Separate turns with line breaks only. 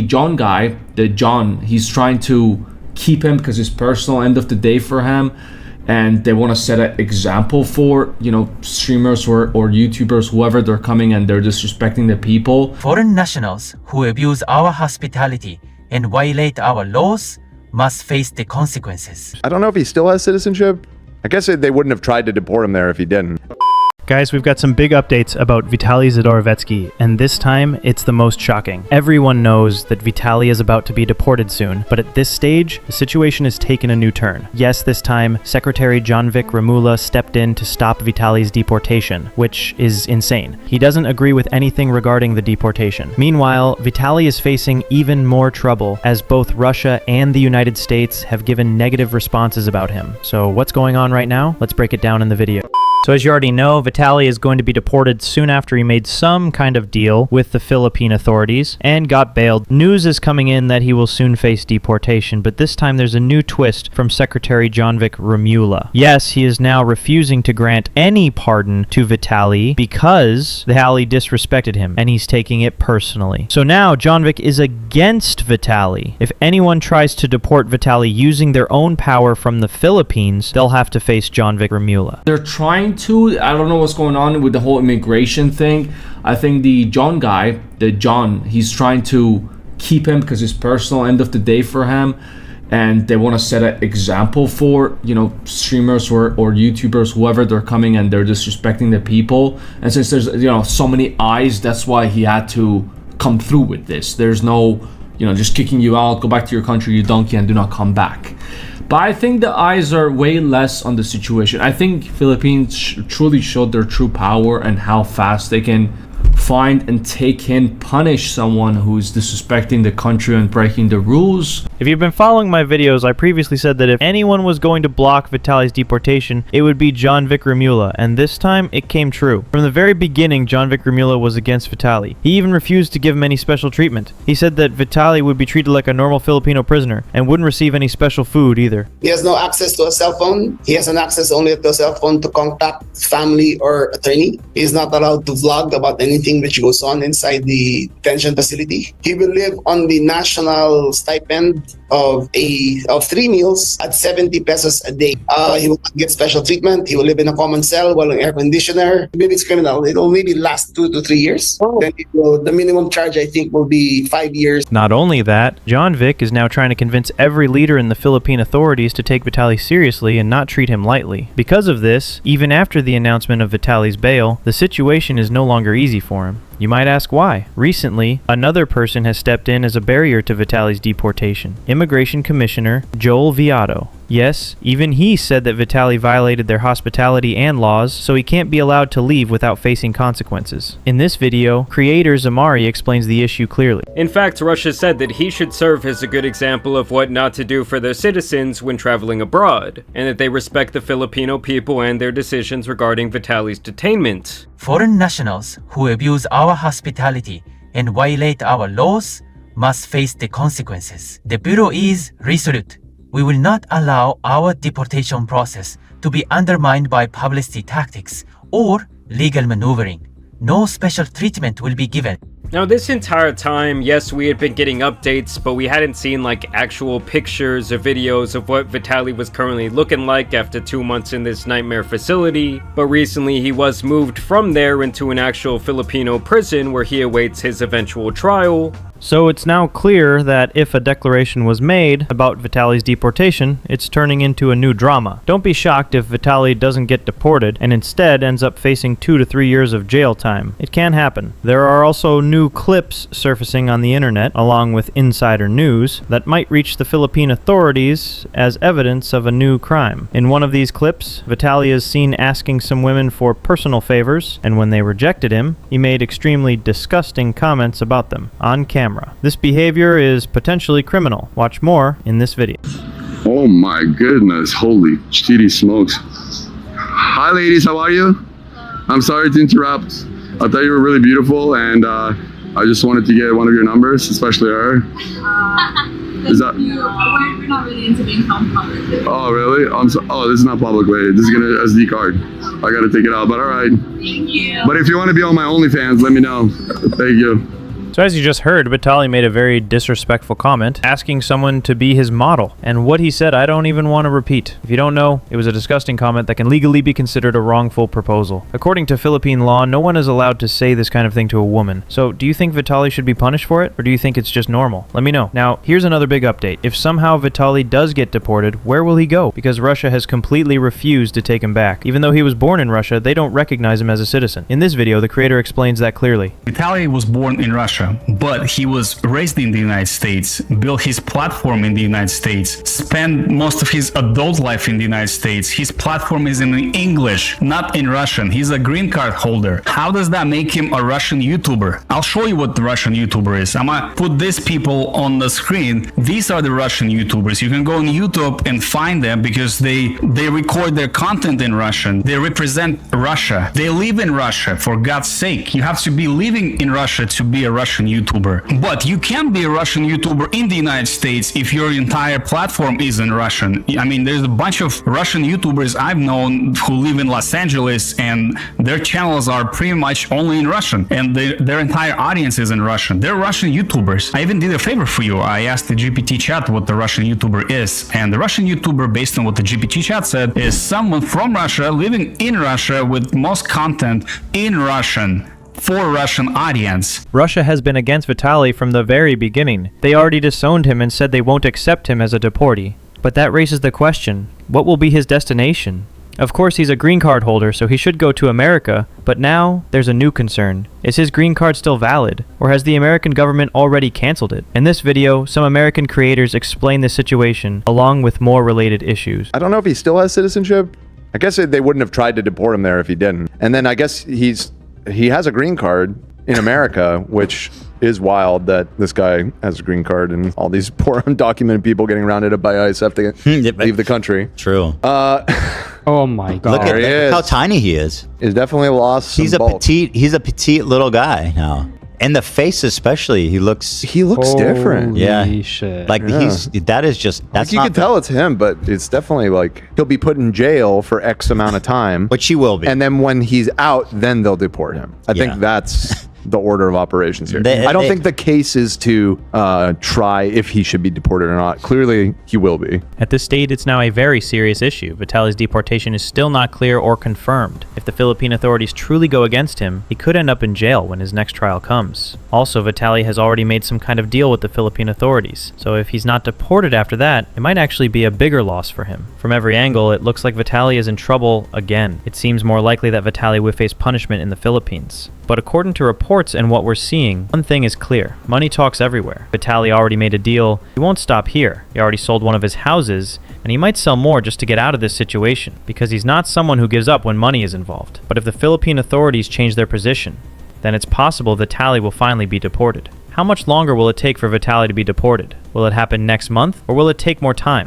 John guy, the John, he's trying to keep him because it's personal end of the day for him, and they want to set an example for, you know, streamers or YouTubers, whoever they're coming and they're disrespecting the people.
Foreign nationals who abuse our hospitality and violate our laws must face the consequences.
I don't know if he still has citizenship. I guess they wouldn't have tried to deport him there if he didn't.
Guys, we've got some big updates about Vitaly Zdorovetskiy, and this time, it's the most shocking. Everyone knows that Vitaly is about to be deported soon, but at this stage, the situation has taken a new turn. Yes, this time, Secretary Jonvic Remulla stepped in to stop Vitaly's deportation, which is insane. He doesn't agree with anything regarding the deportation. Meanwhile, Vitaly is facing even more trouble, as both Russia and the United States have given negative responses about him. So what's going on right now? Let's break it down in the video. So as you already know, Vitaly is going to be deported soon after he made some kind of deal with the Philippine authorities and got bailed. News is coming in that he will soon face deportation, but this time there's a new twist from Secretary Jonvic Remulla. Yes, he is now refusing to grant any pardon to Vitaly because Vitaly disrespected him, and he's taking it personally. So now Jonvic is against Vitaly. If anyone tries to deport Vitaly using their own power from the Philippines, they'll have to face Jonvic Remulla.
They're trying to, I don't know what's going on with the whole immigration thing. I think the John guy, the John, he's trying to keep him because it's personal end of the day for him, and they want to set an example for, you know, streamers or YouTubers, whoever they're coming and they're disrespecting the people. And since there's, you know, so many eyes, that's why he had to come through with this. There's no, you know, just kicking you out, go back to your country, you donkey, and do not come back. But I think the eyes are way less on the situation. I think Philippines truly showed their true power and how fast they can find and take in, punish someone who's disrespecting the country and breaking the rules.
If you've been following my videos, I previously said that if anyone was going to block Vitaly's deportation, it would be Jonvic Remulla, and this time it came true. From the very beginning, Jonvic Remulla was against Vitaly. He even refused to give him any special treatment. He said that Vitaly would be treated like a normal Filipino prisoner and wouldn't receive any special food either.
He has no access to a cell phone. He has an access only to a cell phone to contact family or attorney. He is not allowed to vlog about anything which goes on inside the detention facility. He will live on the national stipend of 3 meals at 70 pesos a day. He will get special treatment. He will live in a common cell while in air conditioner. Maybe it's criminal. It will maybe last 2 to 3 years. Then the minimum charge, I think, will be 5 years.
Not only that, Jonvic is now trying to convince every leader in the Philippine authorities to take Vitaly seriously and not treat him lightly. Because of this, even after the announcement of Vitaly's bail, the situation is no longer easy for him. You might ask why. Recently, another person has stepped in as a barrier to Vitaly's deportation. Immigration Commissioner Joel Viado. Yes, even he said that Vitaly violated their hospitality and laws, so he can't be allowed to leave without facing consequences. In this video, creator Zamari explains the issue clearly.
In fact, Russia said that he should serve as a good example of what not to do for their citizens when traveling abroad, and that they respect the Filipino people and their decisions regarding Vitaly's detainment.
Foreign nationals who abuse our hospitality and violate our laws must face the consequences. The Bureau is resolute. We will not allow our deportation process to be undermined by publicity tactics or legal maneuvering. No special treatment will be given.
Now this entire time, yes, we had been getting updates, but we hadn't seen like actual pictures or videos of what Vitaly was currently looking like after 2 months in this nightmare facility. But recently he was moved from there into an actual Filipino prison where he awaits his eventual trial.
So it's now clear that if a declaration was made about Vitaly's deportation, it's turning into a new drama. Don't be shocked if Vitaly doesn't get deported and instead ends up facing 2 to 3 years of jail time. It can happen. There are also new clips surfacing on the internet, along with insider news, that might reach the Philippine authorities as evidence of a new crime. In one of these clips, Vitaly is seen asking some women for personal favors, and when they rejected him, he made extremely disgusting comments about them on camera. This behavior is potentially criminal. Watch more in this video.
Oh my goodness, holy shitty smokes. Hi ladies, how are you? I'm sorry to interrupt. I thought you were really beautiful and I just wanted to get one of your numbers, especially her. Is that?
We're not really into being found public.
Oh really? Oh, this is not public way. This is gonna SD card. I gotta take it out, but alright.
Thank you.
But if you want to be on my OnlyFans, let me know. Thank you.
So as you just heard, Vitaly made a very disrespectful comment, asking someone to be his model. And what he said, I don't even want to repeat. If you don't know, it was a disgusting comment that can legally be considered a wrongful proposal. According to Philippine law, no one is allowed to say this kind of thing to a woman. So do you think Vitaly should be punished for it, or do you think it's just normal? Let me know. Now, here's another big update. If somehow Vitaly does get deported, where will he go? Because Russia has completely refused to take him back. Even though he was born in Russia, they don't recognize him as a citizen. In this video, the creator explains that clearly.
Vitaly was born in Russia, but he was raised in the United States, built his platform in the United States, spent most of his adult life in the United States. His platform is in English, not in Russian. He's a green card holder. How does that make him a Russian YouTuber? I'll show you what the Russian YouTuber is. I'm gonna put these people on the screen. These are the Russian YouTubers. You can go on YouTube and find them because they record their content in Russian. They represent Russia. They live in Russia, for God's sake. You have to be living in Russia to be a Russian YouTuber. But you can't be a Russian YouTuber in the United States if your entire platform is in Russian. I mean, there's a bunch of Russian YouTubers I've known who live in Los Angeles, and their channels are pretty much only in Russian, and their entire audience is in Russian. They're Russian YouTubers. I even did a favor for you. I asked the GPT chat what the Russian YouTuber is, and the Russian YouTuber, based on what the GPT chat said, is someone from Russia living in Russia with most content in Russian for Russian audience.
Russia has been against Vitaly from the very beginning. They already disowned him and said they won't accept him as a deportee. But that raises the question, what will be his destination? Of course, he's a green card holder, so he should go to America, but now there's a new concern. Is his green card still valid, or has the American government already canceled it? In this video, some American creators explain the situation, along with more related issues.
I don't know if he still has citizenship. I guess they wouldn't have tried to deport him there if he didn't. And then I guess he has a green card in America, which is wild that this guy has a green card and all these poor undocumented people getting rounded up by ICE have to leave the country.
True.
Oh my God!
Look at how tiny he is.
He's definitely lost some bulk.
He's a petite little guy now. And the face especially, he looks
different.
Yeah.
Shit.
Like that's
Like you can tell it's him, but it's definitely like he'll be put in jail for X amount of time.
Which he will be.
And then when he's out, then they'll deport him. I think that's the order of operations here. I don't think the case is to try if he should be deported or not. Clearly, he will be.
At this stage, it's now a very serious issue. Vitaly's deportation is still not clear or confirmed. If the Philippine authorities truly go against him, he could end up in jail when his next trial comes. Also, Vitaly has already made some kind of deal with the Philippine authorities, so if he's not deported after that, it might actually be a bigger loss for him. From every angle, it looks like Vitaly is in trouble again. It seems more likely that Vitaly will face punishment in the Philippines. But according to reports and what we're seeing, one thing is clear. Money talks everywhere. Vitaly already made a deal. He won't stop here. He already sold one of his houses, and he might sell more just to get out of this situation, because he's not someone who gives up when money is involved. But if the Philippine authorities change their position, then it's possible Vitaly will finally be deported. How much longer will it take for Vitaly to be deported? Will it happen next month, or will it take more time?